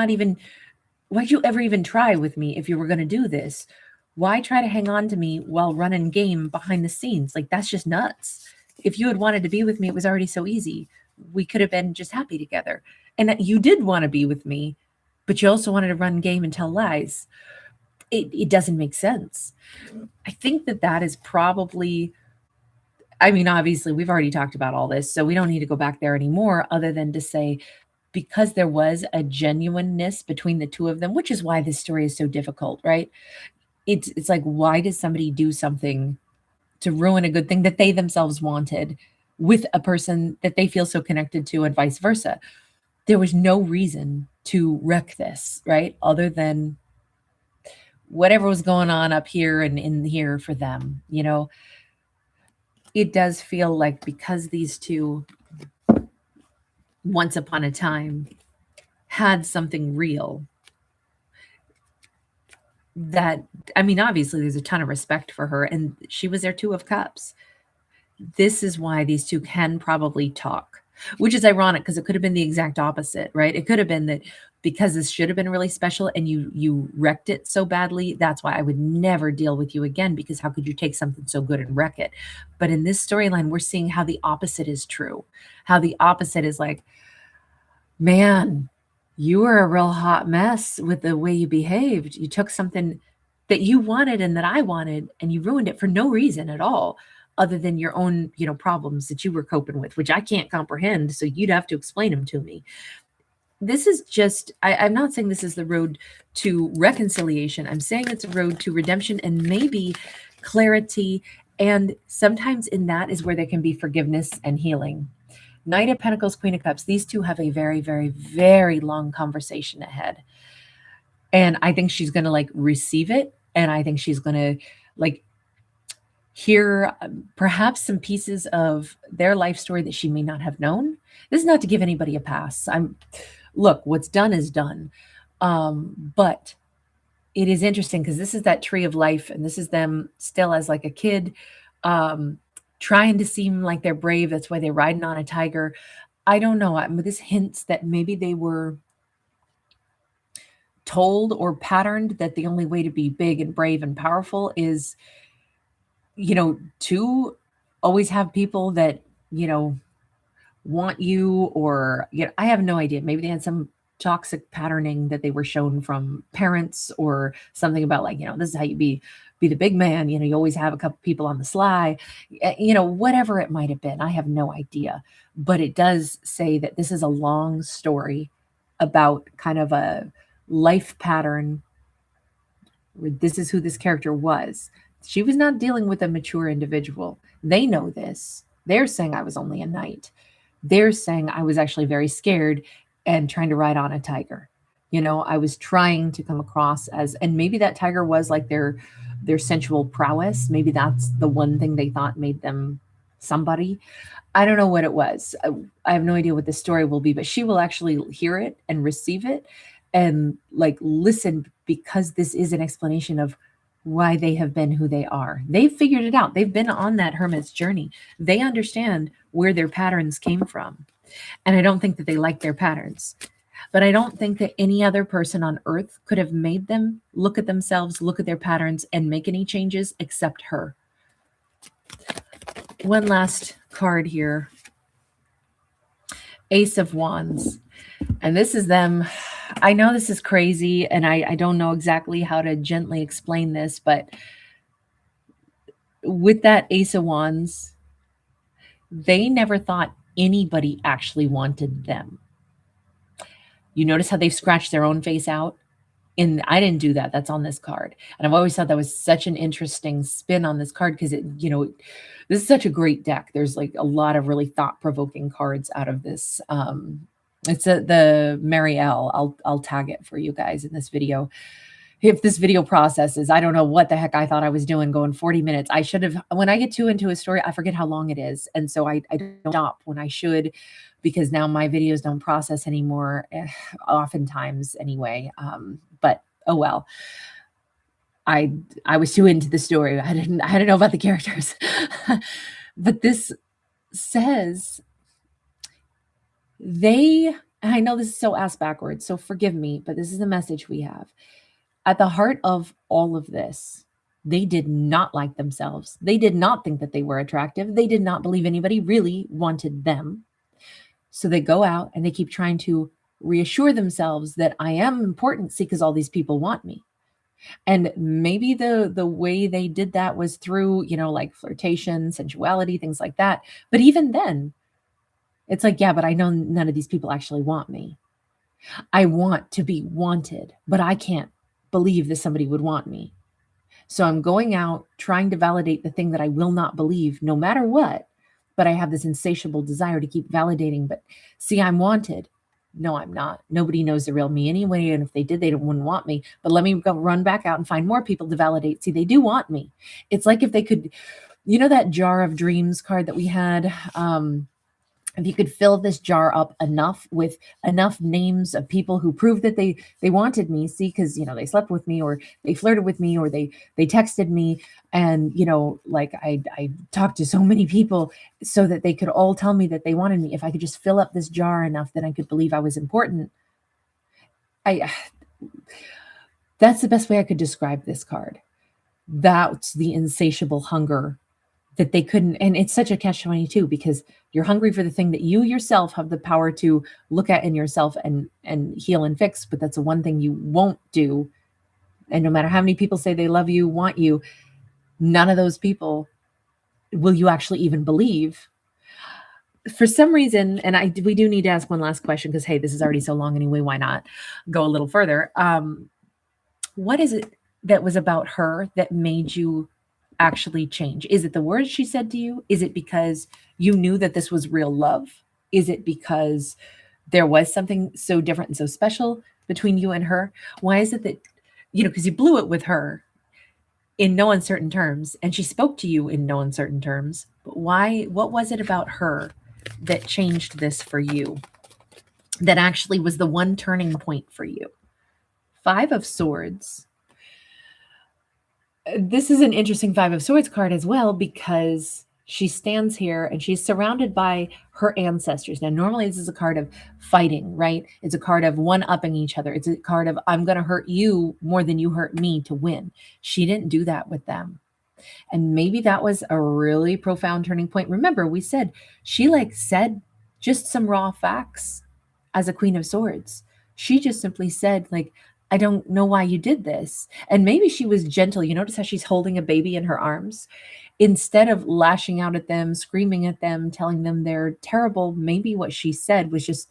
ever even try with me if you were going to do this? Why try to hang on to me while running game behind the scenes? Like, that's just nuts. If you had wanted to be with me, it was already so easy. We could have been just happy together. And you did want to be with me, but you also wanted to run game and tell lies. It doesn't make sense. I think that is probably, I mean, obviously we've already talked about all this, so we don't need to go back there anymore, other than to say, because there was a genuineness between the two of them, which is why this story is so difficult, right? It's like, why does somebody do something to ruin a good thing that they themselves wanted with a person that they feel so connected to, and vice versa? There was no reason to wreck this, right? Other than whatever was going on up here and in here for them, It does feel like because these two, once upon a time, had something real, that, I mean, obviously there's a ton of respect for her, and she was their Two of Cups. This is why these two can probably talk, which is ironic because it could have been the exact opposite, right? It could have been that because this should have been really special and you wrecked it so badly, that's why I would never deal with you again, because how could you take something so good and wreck it? But in this storyline, we're seeing how the opposite is true, how the opposite is like, man, you were a real hot mess with the way you behaved. You took something that you wanted and that I wanted, and you ruined it for no reason at all other than your own, problems that you were coping with, which I can't comprehend. So you'd have to explain them to me. This is just, I'm not saying this is the road to reconciliation. I'm saying it's a road to redemption and maybe clarity. And sometimes in that is where there can be forgiveness and healing. Knight of Pentacles, Queen of Cups, these two have a very, very, very long conversation ahead. And I think she's going to like receive it. And I think she's going to like hear perhaps some pieces of their life story that she may not have known. This is not to give anybody a pass. Look, what's done is done. But it is interesting because this is that tree of life, and this is them still as like a kid, trying to seem like they're brave. That's why they're riding on a tiger. I don't know. This hints that maybe they were told or patterned that the only way to be big and brave and powerful is, to always have people that, want you, or, I have no idea. Maybe they had some toxic patterning that they were shown from parents or something about like, this is how you be the big man. You always have a couple people on the sly, whatever it might have been. I have no idea, but it does say that this is a long story about kind of a life pattern where this is who this character was. She was not dealing with a mature individual. They know this. They're saying I was only a knight. They're saying I was actually very scared and trying to ride on a tiger. I was trying to come across as, and maybe that tiger was like their sensual prowess. Maybe that's the one thing they thought made them somebody. I don't know what it was. I have no idea what the story will be, but she will actually hear it and receive it and like listen, because this is an explanation of why they have been who they are. They've figured it out. They've been on that hermit's journey. They understand where their patterns came from. And I don't think that they like their patterns. But I don't think that any other person on earth could have made them look at themselves, look at their patterns, and make any changes except her. One last card here. Ace of Wands. And this is them. I know this is crazy, and I don't know exactly how to gently explain this, but with that Ace of Wands, they never thought anybody actually wanted them. You notice how they've scratched their own face out? And I didn't do that. That's on this card. And I've always thought that was such an interesting spin on this card because this is such a great deck. There's like a lot of really thought-provoking cards out of this. It's the Marielle. I'll tag it for you guys in this video. If this video processes, I don't know what the heck I thought I was doing going 40 minutes. I should have, when I get too into a story, I forget how long it is. And so I don't stop when I should, because now my videos don't process anymore, oftentimes anyway. But oh well. I was too into the story. I didn't know about the characters. But this says I know this is so ass backwards, so forgive me, but this is the message we have. At the heart of all of this, they did not like themselves. They did not think that they were attractive. They did not believe anybody really wanted them. So they go out and they keep trying to reassure themselves that I am important, see, because all these people want me. And maybe the way they did that was through, like flirtation, sensuality, things like that. But even then, it's like, yeah, but I know none of these people actually want me. I want to be wanted, but I can't believe that somebody would want me. So I'm going out trying to validate the thing that I will not believe no matter what, but I have this insatiable desire to keep validating. But see, I'm wanted. No, I'm not. Nobody knows the real me anyway. And if they did, they wouldn't want me. But let me go run back out and find more people to validate. See, they do want me. It's like if they could, that jar of dreams card that we had, if you could fill this jar up enough with enough names of people who proved that they wanted me, see, because, they slept with me, or they flirted with me, or they texted me. And, like I talked to so many people so that they could all tell me that they wanted me. If I could just fill up this jar enough, then I could believe I was important. That's the best way I could describe this card. That's the insatiable hunger that they couldn't. And it's such a catch-22 because you're hungry for the thing that you yourself have the power to look at in yourself and heal and fix. But that's the one thing you won't do. And no matter how many people say they love you, want you, none of those people will you actually even believe. For some reason, and we do need to ask one last question because, hey, this is already so long anyway. Why not go a little further? What is it that was about her that made you actually change? Is it the words she said to you? Is it because you knew that this was real love? Is it because there was something so different and so special between you and her? Why is it that, because you blew it with her in no uncertain terms and she spoke to you in no uncertain terms, but why, what was it about her that changed this for you? That actually was the one turning point for you? Five of Swords. This is an interesting Five of Swords card as well because she stands here and she's surrounded by her ancestors. Now, normally this is a card of fighting, right? It's a card of one-upping each other. It's a card of, I'm going to hurt you more than you hurt me to win. She didn't do that with them. And maybe that was a really profound turning point. Remember, we said she said just some raw facts as a Queen of Swords. She just simply said, I don't know why you did this. And maybe she was gentle. You notice how she's holding a baby in her arms? Instead of lashing out at them, screaming at them, telling them they're terrible, maybe what she said was just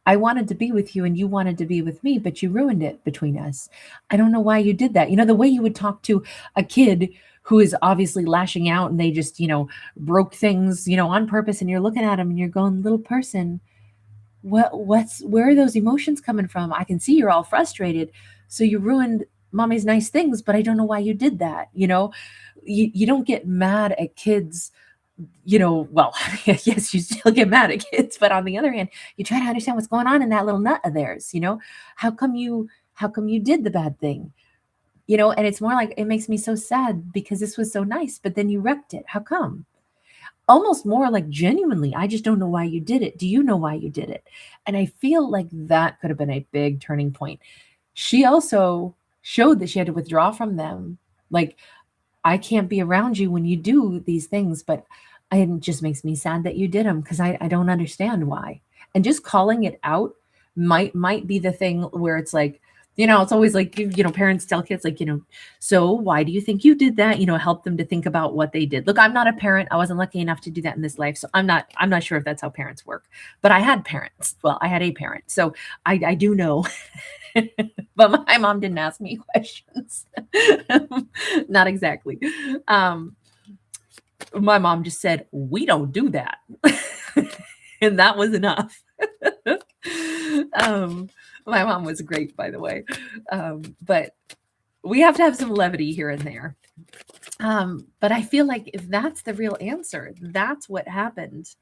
I wanted to be with you and you wanted to be with me, but you ruined it between us. I don't know why you did that. The way you would talk to a kid who is obviously lashing out and they just, broke things, on purpose, and you're looking at them and you're going, little person, where are those emotions coming from? I can see you're all frustrated. So you ruined mommy's nice things, but I don't know why you did that. You don't get mad at kids, well, yes, you still get mad at kids, but on the other hand, you try to understand what's going on in that little nut of theirs. How come you did the bad thing? And it's more like, it makes me so sad because this was so nice, but then you wrecked it. How come? Almost more like genuinely, I just don't know why you did it. Do you know why you did it? And I feel like that could have been a big turning point. She also showed that she had to withdraw from them. I can't be around you when you do these things, but it just makes me sad that you did them because I don't understand why. And just calling it out might be the thing where it's it's always parents tell kids so why do you think you did that? Help them to think about what they did. Look, I'm not a parent. I wasn't lucky enough to do that in this life. So I'm not sure if that's how parents work, but I had parents. Well, I had a parent. So I do know, but my mom didn't ask me questions. Not exactly. My mom just said, we don't do that. And that was enough. My mom was great, by the way. But we have to have some levity here and there. But I feel like if that's the real answer, that's what happened.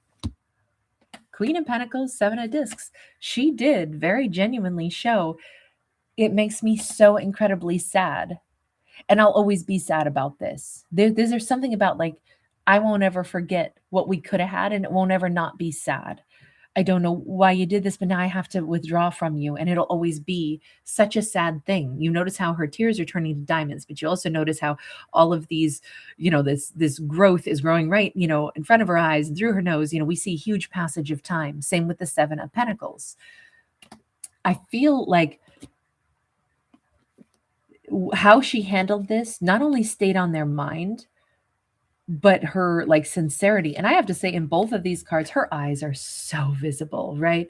Queen of Pentacles, Seven of Discs. She did very genuinely show, it makes me so incredibly sad. And I'll always be sad about this. There's something about I won't ever forget what we could have had and it won't ever not be sad. I don't know why you did this, but now I have to withdraw from you. And it'll always be such a sad thing. You notice how her tears are turning to diamonds, but you also notice how all of these, this growth is growing right, in front of her eyes and through her nose. We see huge passage of time. Same with the Seven of Pentacles. I feel like how she handled this not only stayed on their mind, but her sincerity. And I have to say, in both of these cards, her eyes are so visible, right?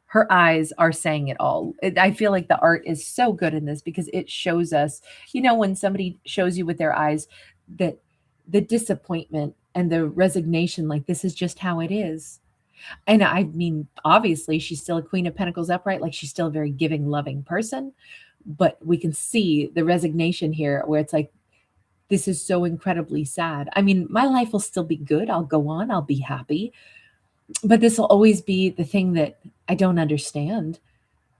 Her eyes are saying it all. I feel like the art is so good in this because it shows us, when somebody shows you with their eyes that the disappointment and the resignation, this is just how it is. And I mean, obviously she's still a Queen of Pentacles upright. She's still a very giving, loving person, but we can see the resignation here where it's this is so incredibly sad. I mean, my life will still be good. I'll go on. I'll be happy. But this will always be the thing that I don't understand.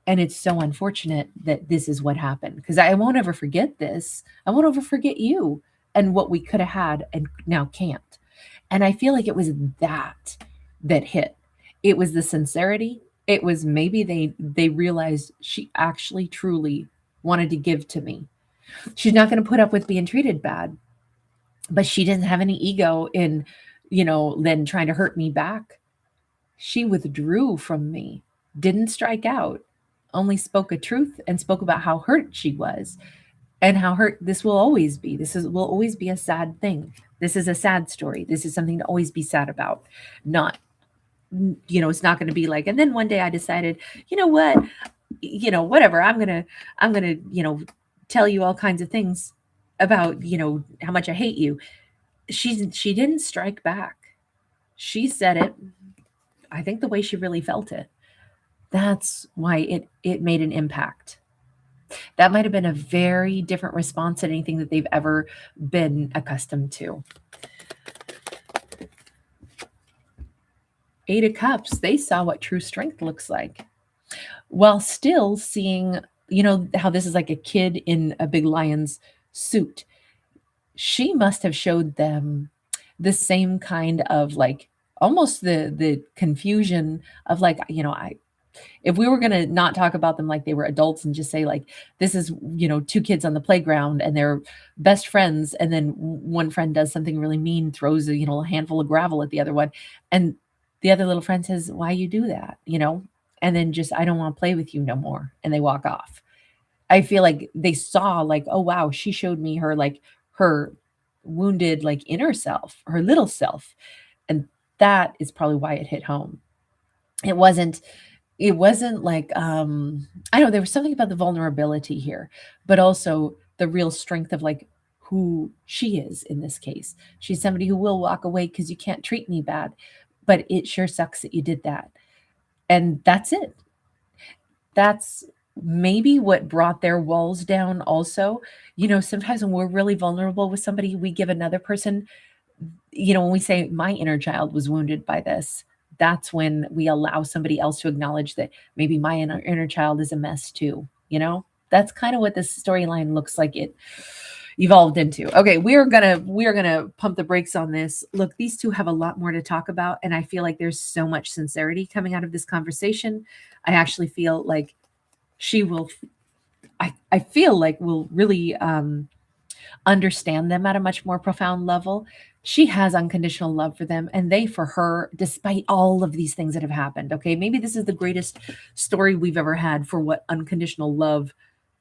And it's so unfortunate that this is what happened because I won't ever forget this. I won't ever forget you and what we could have had and now can't. And I feel like it was that hit. It was the sincerity. It was maybe they realized she actually truly wanted to give to me. She's not going to put up with being treated bad, but she didn't have any ego in, then trying to hurt me back. She withdrew from me, didn't strike out, only spoke a truth and spoke about how hurt she was and how hurt this will always be. Will always be a sad thing. This is a sad story. This is something to always be sad about. Not, it's not going to be like, and then one day I decided, you know what, whatever, I'm gonna tell you all kinds of things about how much I hate you. She didn't strike back. She said it, I think, the way she really felt it. That's why it made an impact. That might have been a very different response than anything that they've ever been accustomed to. Eight of Cups, they saw what true strength looks like, while still seeing, how this is like a kid in a big lion's suit. She must have showed them the same kind of, like, almost the confusion of, like, if we were going to not talk about them like they were adults and just say, like, this is, two kids on the playground and they're best friends, and then one friend does something really mean, throws a handful of gravel at the other one, and the other little friend says, why you do that, and then just, I don't want to play with you no more, and they walk off. I feel like they saw, like, oh wow, she showed me her, like, her wounded, like, inner self, her little self, and that is probably why it hit home. It wasn't like, I don't know, there was something about the vulnerability here, but also the real strength of, like, who she is in this case. She's somebody who will walk away because you can't treat me bad, but it sure sucks that you did that. And that's it. That's maybe what brought their walls down also. Sometimes when we're really vulnerable with somebody, we give another person, when we say my inner child was wounded by this, that's when we allow somebody else to acknowledge that maybe my inner child is a mess too. That's kind of what this storyline looks like it evolved into. Okay, we are gonna pump the brakes on this. Look, these two have a lot more to talk about, and I feel like there's so much sincerity coming out of this conversation. I actually feel like she will. I feel like we'll really understand them at a much more profound level. She has unconditional love for them, and they for her, despite all of these things that have happened. Okay, maybe this is the greatest story we've ever had for what unconditional love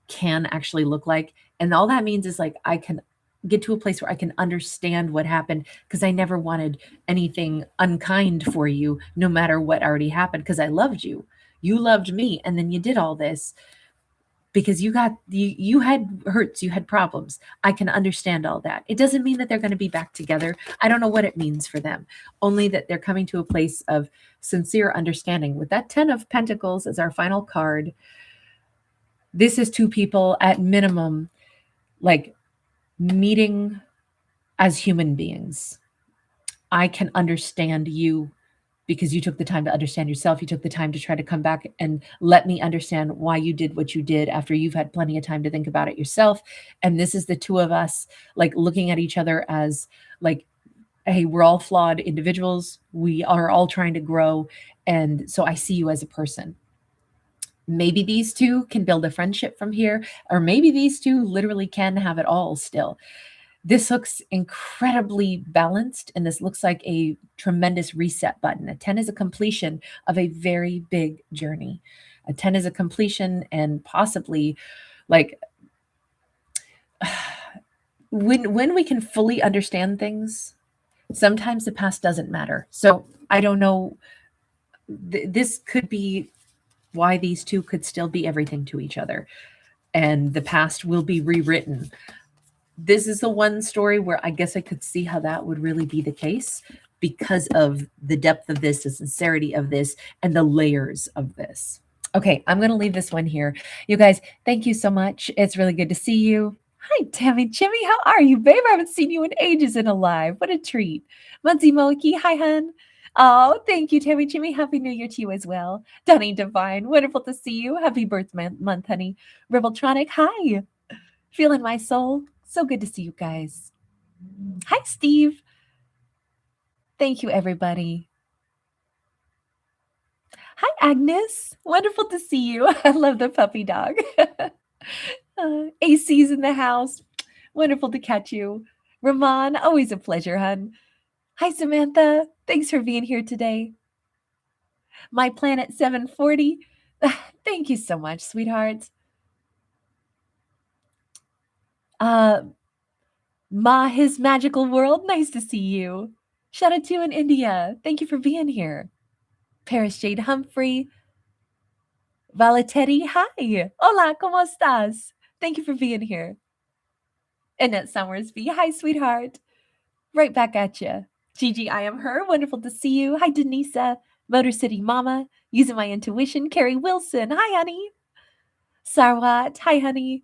can actually look like. And all that means is, like, I can get to a place where I can understand what happened, because I never wanted anything unkind for you, no matter what already happened, because I loved you. You loved me, and then you did all this because you had hurts, you had problems. I can understand all that. It doesn't mean that they're going to be back together. I don't know what it means for them. Only that they're coming to a place of sincere understanding. With that 10 of Pentacles as our final card, this is two people at minimum, like, meeting as human beings. I can understand you because you took the time to understand yourself. You took the time to try to come back and let me understand why you did what you did after you've had plenty of time to think about it yourself. And this is the two of us, like, looking at each other as, like, hey, we're all flawed individuals. We are all trying to grow. And so I see you as a person. Maybe these two can build a friendship from here, or maybe these two literally can have it all still. This looks incredibly balanced, and this looks like a tremendous reset button. A 10 is a completion of a very big journey. A 10 is a completion, and possibly, like, when we can fully understand things, sometimes the past doesn't matter. So I don't know. This could be why these two could still be everything to each other, and the past will be rewritten. This is the one story where I guess I could see how that would really be the case, because of the depth of this, the sincerity of this, and the layers of this. Okay, I'm going to leave this one here. You guys, thank you so much. It's really good to see you. Hi, Tammy Jimmy. How are you, babe? I haven't seen you in ages in a live. What a treat. Muncie Moki. Hi, hun. Oh, thank you, Tammy Jimmy. Happy New Year to you as well. Donnie Divine. Wonderful to see you. Happy birth month, honey. Ribbletronic. Hi. Feeling my soul. So good to see you guys. Hi, Steve. Thank you, everybody. Hi, Agnes. Wonderful to see you. I love the puppy dog. AC's in the house. Wonderful to catch you. Ramon, always a pleasure, hun. Hi, Samantha. Thanks for being here today. My Planet 740. Thank you so much, sweetheart. Uh, Ma, his magical world. Nice to see you. Shout out to you in India. Thank you for being here. Paris Jade Humphrey. Valeteri, hi. Hola, ¿cómo estás? Thank you for being here. Annette Summersby, hi, sweetheart. Right back at you. Gigi, I am her. Wonderful to see you. Hi, Denisa. Motor City Mama. Using my intuition. Carrie Wilson. Hi, honey. Sarwat. Hi, honey.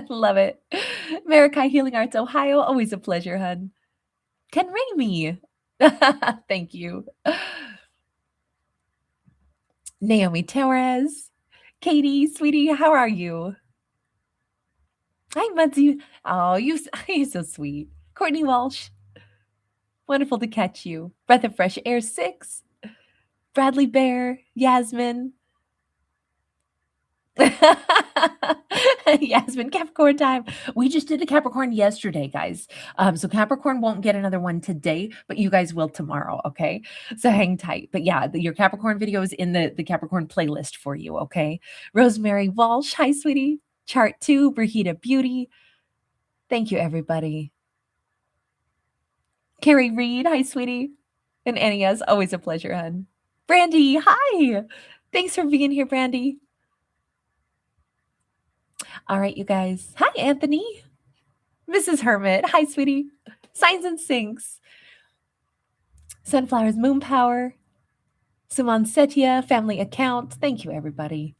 Love it. Marikai Healing Arts, Ohio. Always a pleasure, hun. Ken Ramey. Thank you. Naomi Torres. Katie, sweetie, how are you? Hi, Mudzy. Oh, you're so sweet. Courtney Walsh. Wonderful to catch you. Breath of Fresh Air 6. Bradley Bear. Yasmin. Yasmin, Capricorn time. We just did a Capricorn yesterday, guys. So Capricorn won't get another one today, but you guys will tomorrow, okay? So hang tight. But yeah, your Capricorn video is in the Capricorn playlist for you, okay? Rosemary Walsh, hi, sweetie. Chart 2, Brahita Beauty. Thank you, everybody. Carrie Reed, hi, sweetie. And Annia's always a pleasure, hun. Brandy, hi. Thanks for being here, Brandy. All right, you guys. Hi, Anthony. Mrs. Hermit. Hi, sweetie. Signs and Sinks. Sunflowers Moon Power. Suman Setia, Family Account. Thank you, everybody.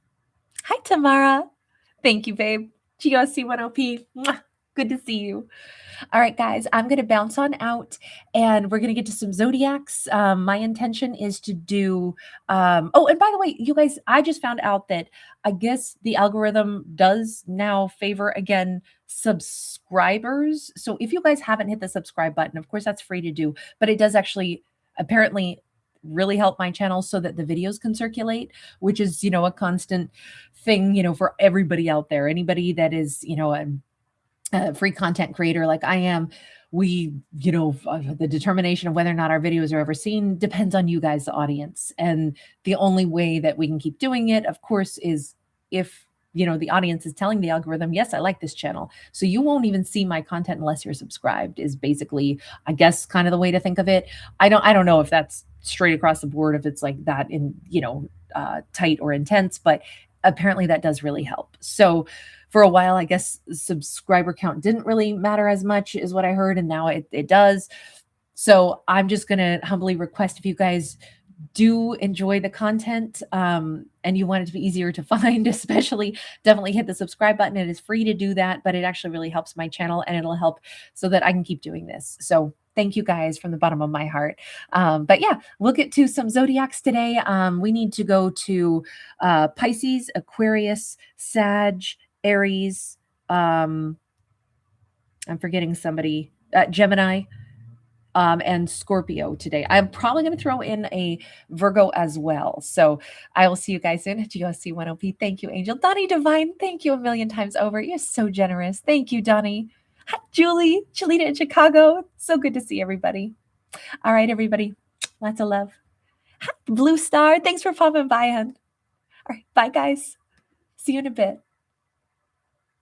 Hi, Tamara. Thank you, babe. GOC1OP. Mwah. Good to see you. All right, guys, I'm going to bounce on out and we're going to get to some zodiacs. My intention is to do. Oh, and by the way, you guys, I just found out that I guess the algorithm does now favor again subscribers. So if you guys haven't hit the subscribe button, of course, that's free to do, but it does actually apparently really help my channel so that the videos can circulate, which is, a constant thing, for everybody out there. Anybody that is, a free content creator like I am, we, the determination of whether or not our videos are ever seen depends on you guys, the audience. And the only way that we can keep doing it, of course, is if, the audience is telling the algorithm, yes, I like this channel. So you won't even see my content unless you're subscribed, is basically, I guess, kind of the way to think of it. I don't know if that's straight across the board, if it's like that in, tight or intense, but apparently that does really help. So for a while, I guess subscriber count didn't really matter as much is what I heard. And now it does. So I'm just going to humbly request if you guys do enjoy the content and you want it to be easier to find, especially definitely hit the subscribe button. It is free to do that, but it actually really helps my channel and it'll help so that I can keep doing this. So thank you guys from the bottom of my heart. But yeah, we'll get to some zodiacs today. We need to go to Pisces, Aquarius, Sag, Aries. I'm forgetting somebody, Gemini, and Scorpio today. I'm probably going to throw in a Virgo as well. So I will see you guys soon at GOC1OP. Thank you, Angel. Donnie Divine, thank you a million times over. You're so generous. Thank you, Donnie. Hi, Julie, Chalita in Chicago. So good to see everybody. All right, everybody. Lots of love. Hi, Blue Star. Thanks for popping by, hun. All right, bye, guys. See you in a bit.